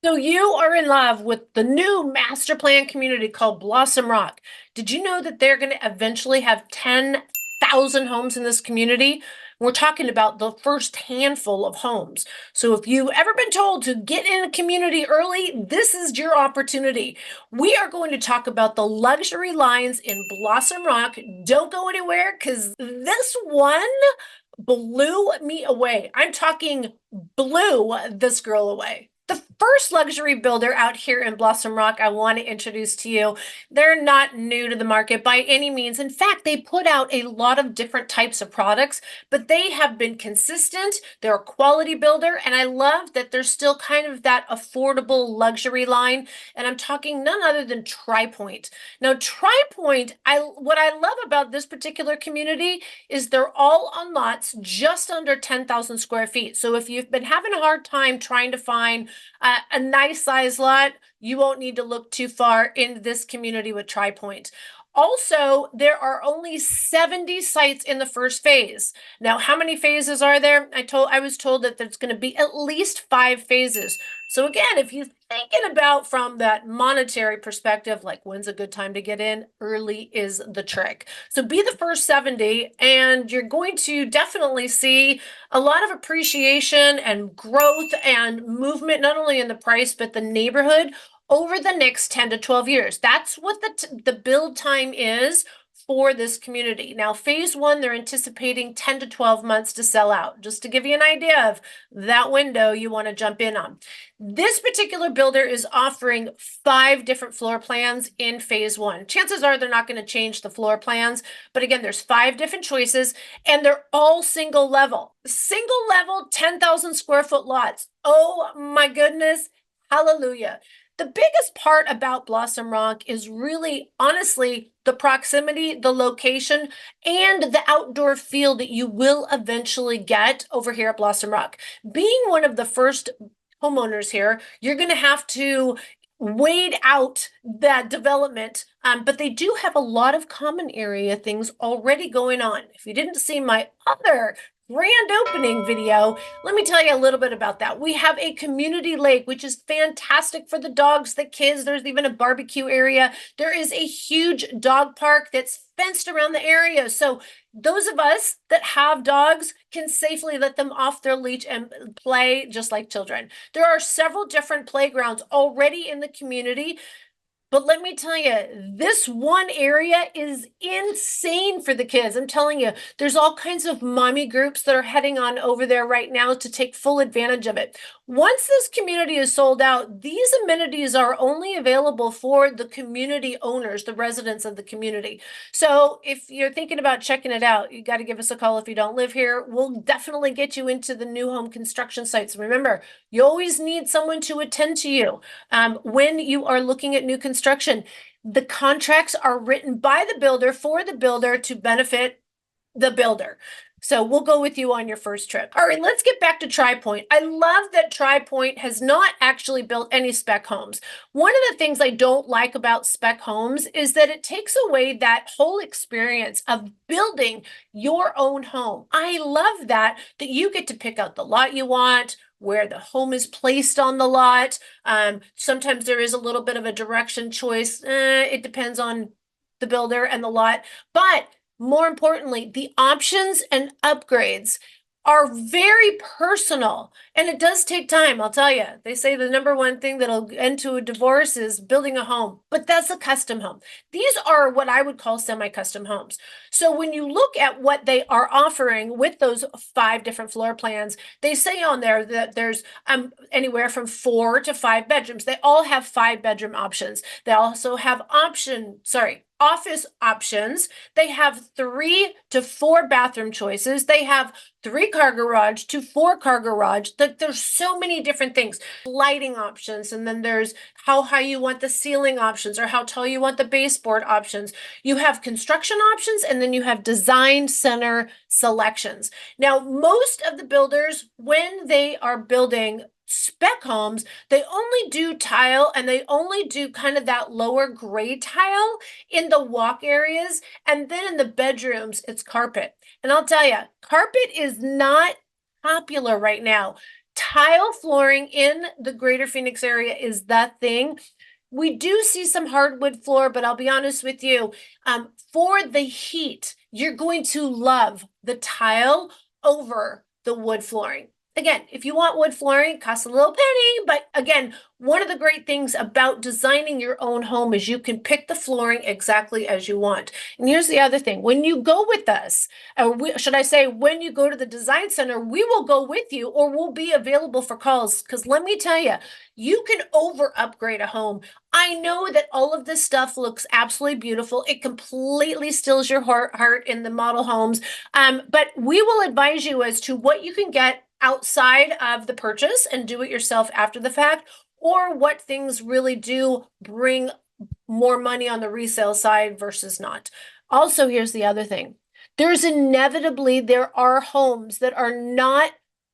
So you are in love with the new master plan community called Blossom Rock. Did you know that they're going to eventually have 10,000 homes in this community? We're talking about the first handful of homes. So if you've ever been told to get in a community early, this is your opportunity. We are going to talk about the luxury lines in Blossom Rock. Don't go anywhere because this one blew me away. I'm talking blew this girl away. The first luxury builder out here in Blossom Rock I want to introduce to you. They're not new to the market by any means. In fact, they put out a lot of different types of products, but they have been consistent. They're a quality builder, and I love that they're still kind of that affordable luxury line. And I'm talking none other than TriPoint. Now, TriPoint, what I love about this particular community is they're all on lots just under 10,000 square feet. So if you've been having a hard time trying to find a nice size lot, you won't need to look too far in this community with TriPoint. Also, there are only 70 sites in the first phase. Now, how many phases are there? I was told that there's going to be at least 5 phases. So again, if you're thinking about from that monetary perspective, like when's a good time to get in, early is the trick. So be the first 70, and you're going to definitely see a lot of appreciation and growth and movement, not only in the price, but the neighborhood over the next 10 to 12 years. That's what the build time is for this community. Now, phase one, they're anticipating 10 to 12 months to sell out, just to give you an idea of that window you want to jump in on. This particular builder is offering 5 different floor plans in phase one. Chances are they're not going to change the floor plans, but again, there's 5 different choices, and they're all single level. Single level, 10,000 square foot lots. Oh my goodness, hallelujah. The biggest part about Blossom Rock is really, honestly, the proximity, the location, and the outdoor feel that you will eventually get over here at Blossom Rock. Being one of the first homeowners here, you're going to have to wade out that development, but they do have a lot of common area things already going on. If you didn't see my other grand opening video, let me tell you a little bit about that. We have a community lake, which is fantastic for the dogs, the kids. There's even a barbecue area. There is a huge dog park that's fenced around the area. So those of us that have dogs can safely let them off their leash and play just like children. There are several different playgrounds already in the community. But let me tell you, this one area is insane for the kids. I'm telling you, there's all kinds of mommy groups that are heading on over there right now to take full advantage of it. Once this community is sold out, these amenities are only available for the community owners, the residents of the community. So if you're thinking about checking it out, you got to give us a call if you don't live here. We'll definitely get you into the new home construction sites. Remember, you always need someone to attend to you when you are looking at new construction. The contracts are written by the builder for the builder to benefit the builder. So we'll go with you on your first trip. All right, let's get back to TriPoint. I love that TriPoint has not actually built any spec homes. One of the things I don't like about spec homes is that it takes away that whole experience of building your own home. I love that you get to pick out the lot you want, where the home is placed on the lot. Sometimes there is a little bit of a direction choice. It depends on the builder and the lot, but more importantly, the options and upgrades are very personal, and it does take time. I'll tell you, they say the number one thing that'll end to a divorce is building a home, but that's a custom home. These are what I would call semi-custom homes. So when you look at what they are offering with those 5 different floor plans, they say on there that there's anywhere from 4 to 5 bedrooms. They all have 5-bedroom options. They also have office options. They have 3 to 4 bathroom choices. They have 3-car garage to 4-car garage. There's so many different things. Lighting options, and then there's how high you want the ceiling options or how tall you want the baseboard options. You have construction options, and then you have design center selections. Now, most of the builders, when they are building spec homes, they only do tile, and they only do kind of that lower grade tile in the walk areas, and then in the bedrooms it's carpet. And I'll tell you, carpet is not popular right now. Tile flooring in the greater Phoenix area is the thing. We do see some hardwood floor, but I'll be honest with you, for the heat, you're going to love the tile over the wood flooring. Again, if you want wood flooring, it costs a little penny, but again, one of the great things about designing your own home is you can pick the flooring exactly as you want. And here's the other thing, when you go with us, or should I say, when you go to the design center, we will go with you or we'll be available for calls. Because let me tell you, you can over upgrade a home. I know that all of this stuff looks absolutely beautiful. It completely steals your heart in the model homes. But we will advise you as to what you can get outside of the purchase and do it yourself after the fact, or what things really do bring more money on the resale side versus not. Also, here's the other thing. There are homes that are not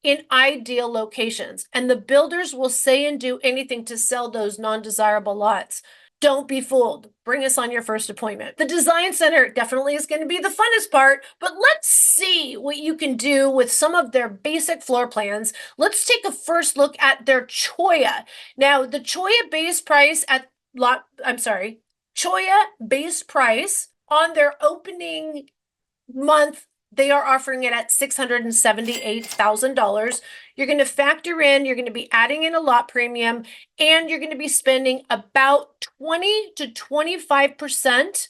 in ideal locations, and the builders will say and do anything to sell those non-desirable lots. Don't be fooled. Bring us on your first appointment. The design center definitely is going to be the funnest part, but let's see what you can do with some of their basic floor plans. Let's take a first look at their Choya. Now, the Choya base price Choya base price on their opening month, they are offering it at $678,000. You're going to factor in, you're going to be adding in a lot premium, and you're going to be spending about 20 to 25%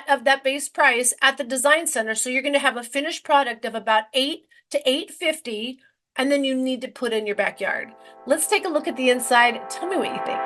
of that base price at the design center. So you're going to have a finished product of about $8 to $850, and then you need to put in your backyard. Let's take a look at the inside. Tell me what you think.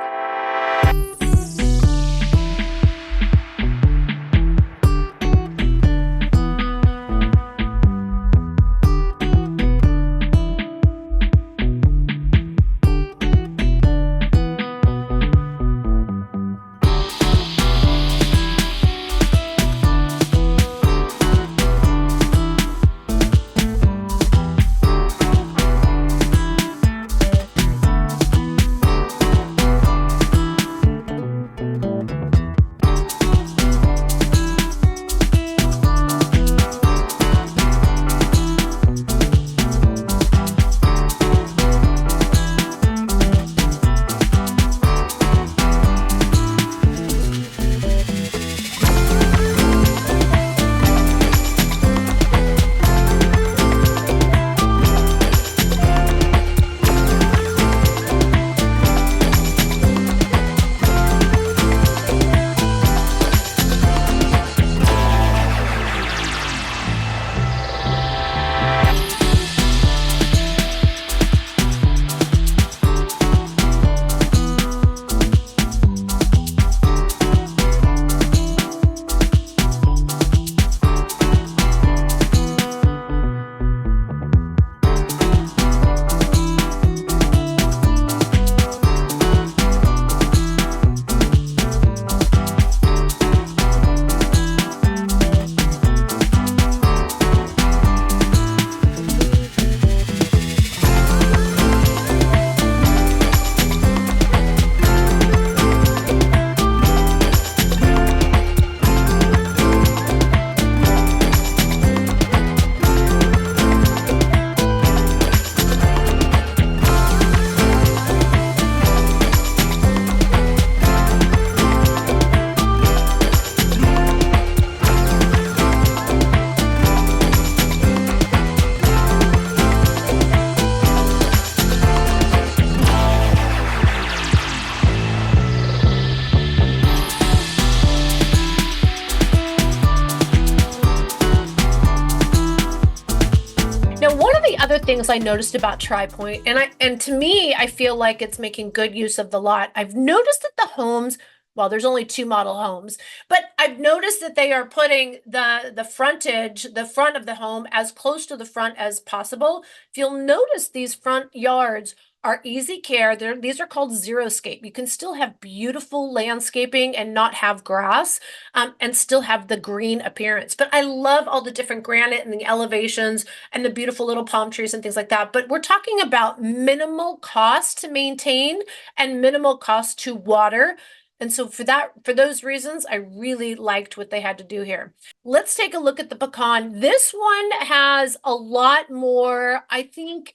Other things I noticed about Tri-Point, and to me, I feel like it's making good use of the lot. I've noticed that the homes, well, there's only 2 model homes, but I've noticed that they are putting the front of the home as close to the front as possible. If you'll notice, these front yards are easy care. These are called xeriscape. You can still have beautiful landscaping and not have grass, and still have the green appearance. But I love all the different granite and the elevations and the beautiful little palm trees and things like that. But we're talking about minimal cost to maintain and minimal cost to water. And so for those reasons, I really liked what they had to do here. Let's take a look at the pecan. This one has a lot more, I think,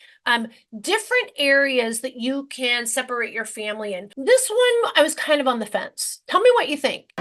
different areas that you can separate your family in. This one, I was kind of on the fence. Tell me what you think.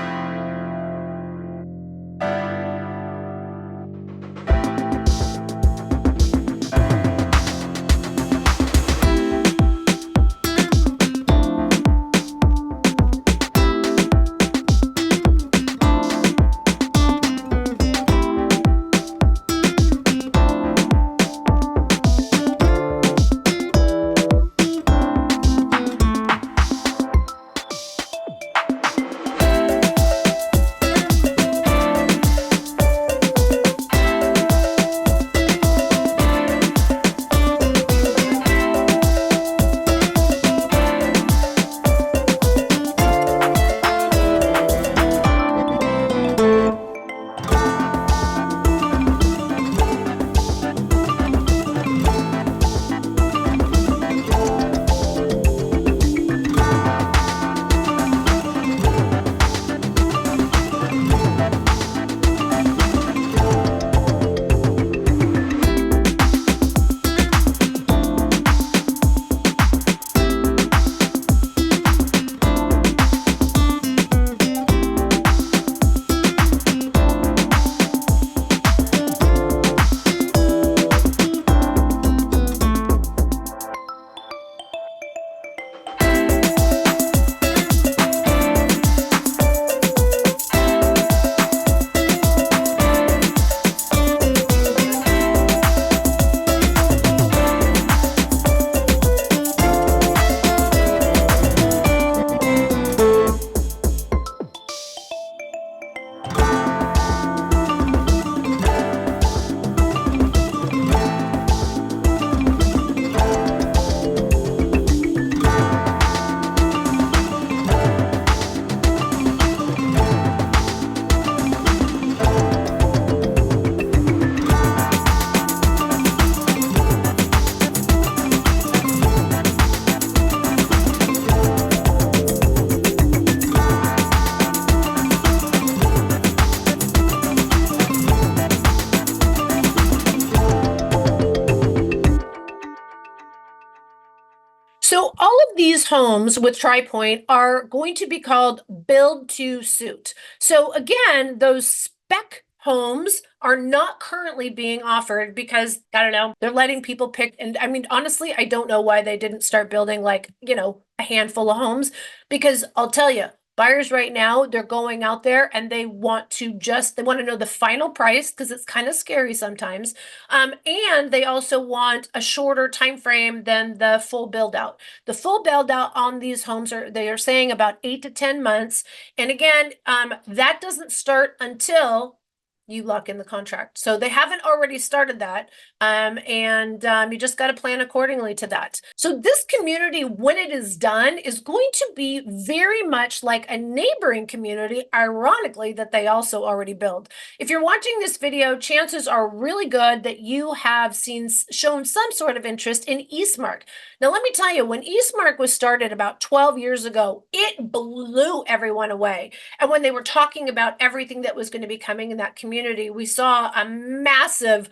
So all of these homes with TriPoint are going to be called build to suit. So again, those spec homes are not currently being offered because I don't know, they're letting people pick. And I mean, honestly, I don't know why they didn't start building like, a handful of homes, because I'll tell you, buyers right now, they're going out there and they want to know the final price because it's kind of scary sometimes. And they also want a shorter time frame than the full build out. The full build out on these homes they are saying about 8 to 10 months. And again, that doesn't start until you lock in the contract. So they haven't already started that. And you just got to plan accordingly to that. So this community, when it is done, is going to be very much like a neighboring community, ironically, that they also already built. If you're watching this video, chances are really good that you have shown some sort of interest in Eastmark. Now, let me tell you, when Eastmark was started about 12 years ago, it blew everyone away. And when they were talking about everything that was going to be coming in that community, we saw a massive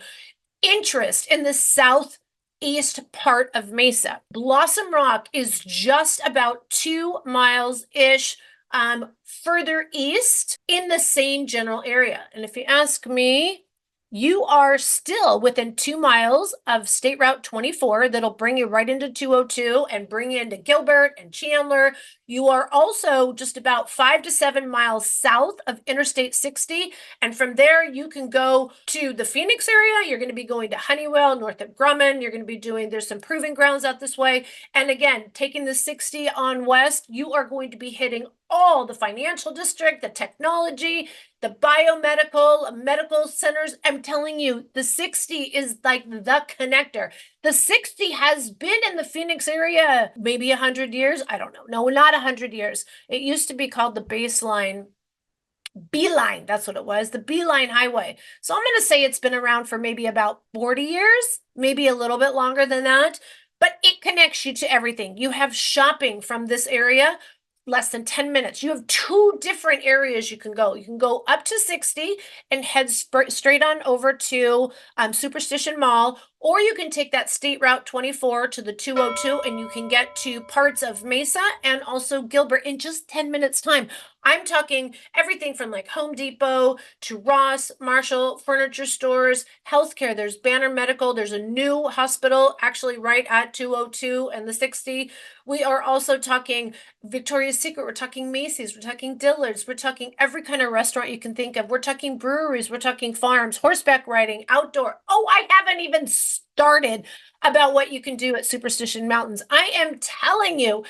interest in the southeast part of Mesa. Blossom Rock is just about 2 miles-ish further east in the same general area. And if you ask me, you are still within 2 miles of State Route 24 that'll bring you right into 202 and bring you into Gilbert and Chandler. You are also just about 5 to 7 miles south of Interstate 60. And from there, you can go to the Phoenix area. You're going to be going to Honeywell, north of Grumman. You're going to be there's some proving grounds out this way. And again, taking the 60 on west, you are going to be hitting all the financial district, the technology, the biomedical, medical centers. I'm telling you, the 60 is like the connector. The 60 has been in the Phoenix area maybe 100 years. I don't know. No, not 100 years. It used to be called the Beeline, that's what it was, the Beeline Highway. So I'm going to say it's been around for maybe about 40 years, maybe a little bit longer than that. But it connects you to everything. You have shopping from this area less than 10 minutes. You have two different areas you can go. You can go up to 60 and head straight on over to Superstition Mall, or you can take that State Route 24 to the 202 and you can get to parts of Mesa and also Gilbert in just 10 minutes time. I'm talking everything from like Home Depot to Ross, Marshall, furniture stores, healthcare. There's Banner Medical. There's a new hospital actually right at 202 and the 60. We are also talking Victoria's Secret. We're talking Macy's. We're talking Dillard's. We're talking every kind of restaurant you can think of. We're talking breweries. We're talking farms, horseback riding, outdoor. Oh, I haven't even started about what you can do at Superstition Mountains. I am telling you,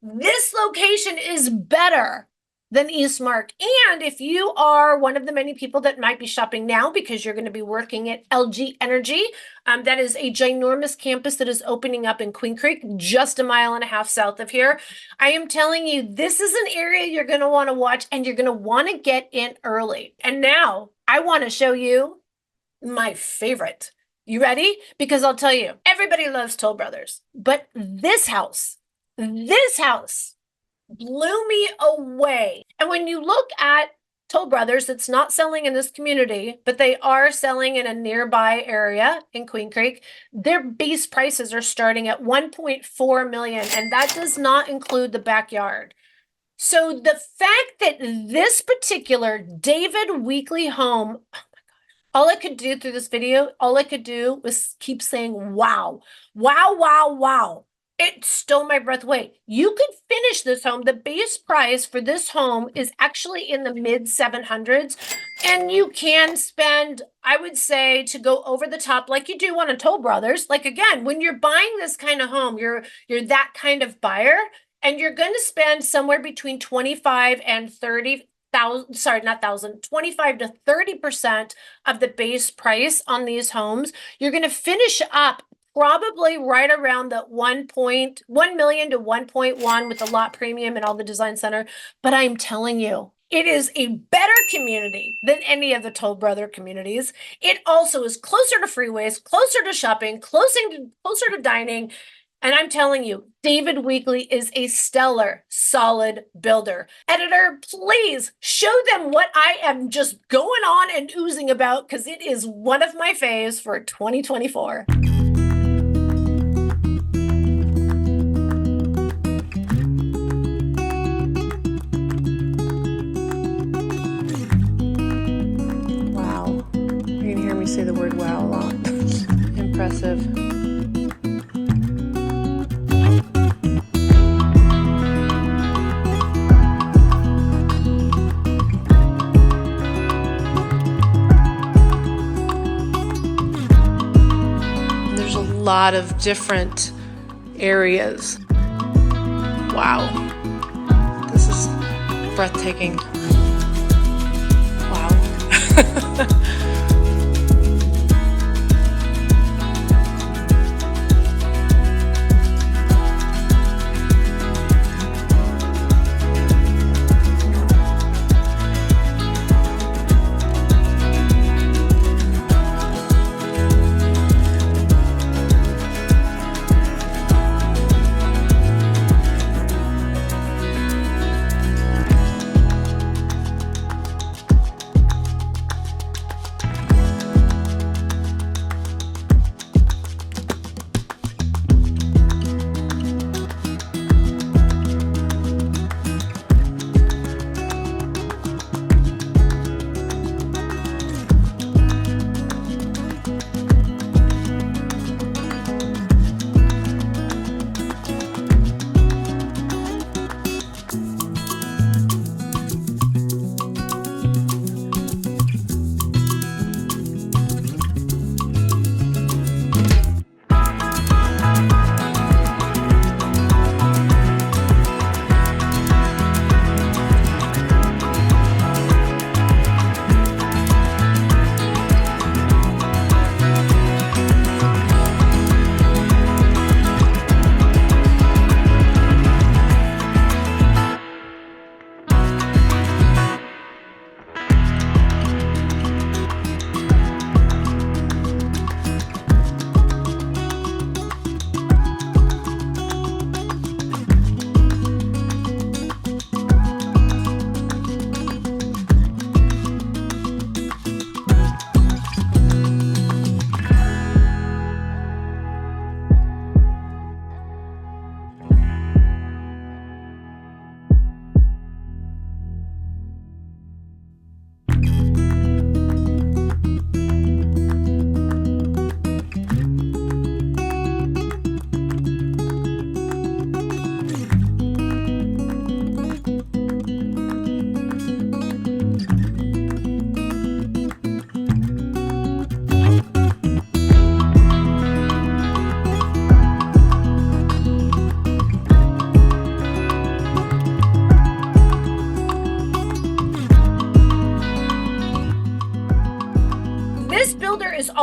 this location is better than Eastmark. And if you are one of the many people that might be shopping now because you're going to be working at LG Energy, that is a ginormous campus that is opening up in Queen Creek, just a mile and a half south of here. I am telling you, this is an area you're going to want to watch and you're going to want to get in early. And now I want to show you my favorite. You ready? Because I'll tell you, everybody loves Toll Brothers, but this house blew me away. And when you look at Toll Brothers, it's not selling in this community, but they are selling in a nearby area in Queen Creek. Their base prices are starting at $1.4 million, and that does not include the backyard. So the fact that this particular David Weekly home, all I could do through this video, all I could do was keep saying, wow, wow, wow, wow. It stole my breath away. You could finish this home. The base price for this home is actually in the mid 700s. And you can spend, I would say, to go over the top like you do on a Toll Brothers. Like again, when you're buying this kind of home, you're that kind of buyer, and you're going to spend somewhere between 25 and 30,000, sorry, not thousand, 25 to 30% of the base price on these homes. You're going to finish up probably right around the 1.1 million to 1.1 with the lot premium and all the design center. But I'm telling you, it is a better community than any of the Toll Brother communities. It also is closer to freeways, closer to shopping, closer to dining. And I'm telling you, David Weekly is a stellar, solid builder. Editor, please show them what I am just going on and oozing about, because it is one of my faves for 2024. Say the word wow a lot. Impressive. There's a lot of different areas. Wow. This is breathtaking. Wow.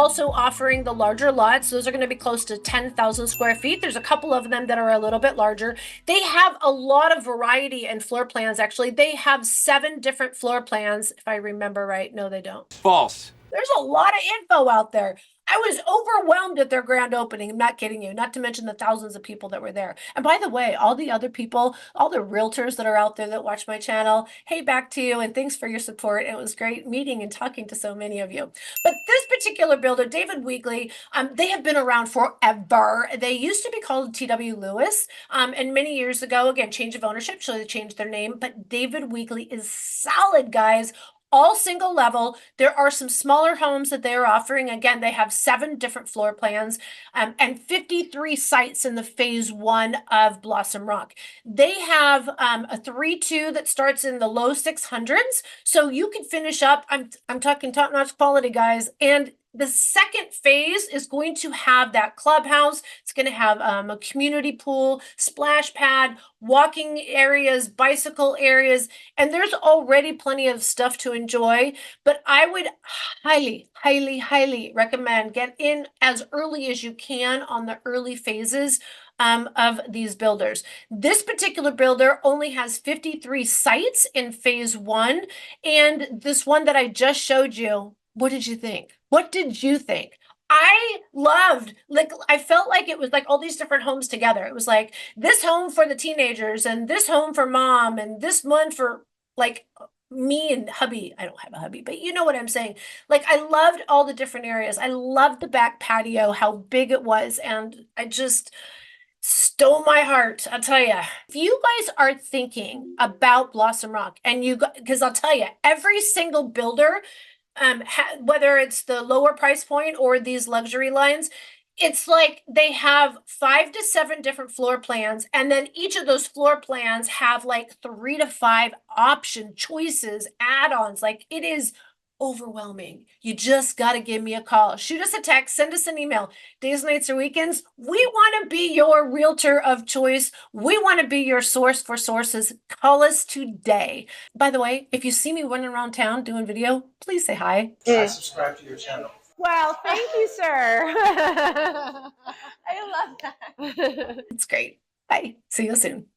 also offering the larger lots. Those are going to be close to 10,000 square feet. There's a couple of them that are a little bit larger. They have a lot of variety and floor plans. Actually, they have 7 different floor plans, if I remember right. No, they don't. False. There's a lot of info out there. I was overwhelmed at their grand opening. I'm not kidding you, not to mention the thousands of people that were there. And by the way, all the other people, all the realtors that are out there that watch my channel, hey, back to you, and thanks for your support. It was great meeting and talking to so many of you. But this particular builder, David Weegley, they have been around forever. They used to be called TW Lewis, and many years ago, again, change of ownership, so they changed their name. But David Weegley is solid, guys. All single level. There are some smaller homes that they are offering. Again, they have 7 different floor plans and 53 sites in the phase 1 of Blossom Rock. They have a 3-2 that starts in the low 600s. So you can finish up. I'm talking top-notch quality, guys. And the second phase is going to have that clubhouse. It's going to have a community pool, splash pad, walking areas, bicycle areas, and there's already plenty of stuff to enjoy. But I would highly, highly, highly recommend get in as early as you can on the early phases of these builders. This particular builder only has 53 sites in phase 1, and this one that I just showed you, what did you think? What did you think? I loved, like, I felt like it was like all these different homes together. It was like this home for the teenagers and this home for mom and this one for like me and hubby. I don't have a hubby, but you know what I'm saying. Like, I loved all the different areas. I loved the back patio, how big it was. And I just stole my heart. I'll tell you, if you guys are thinking about Blossom Rock and because I'll tell you, every single builder, whether it's the lower price point or these luxury lines, it's like they have 5 to 7 different floor plans, and then each of those floor plans have like 3 to 5 option choices, add-ons. Like, it is overwhelming. You just got to give me a call, shoot us a text, send us an email. Days, nights, or weekends, we want to be your realtor of choice. We want to be your source for sources. Call us today. By the way, if you see me running around town doing video, please say hi. I subscribe to your channel. Well, thank you, sir. I love that. It's great. Bye. See you soon.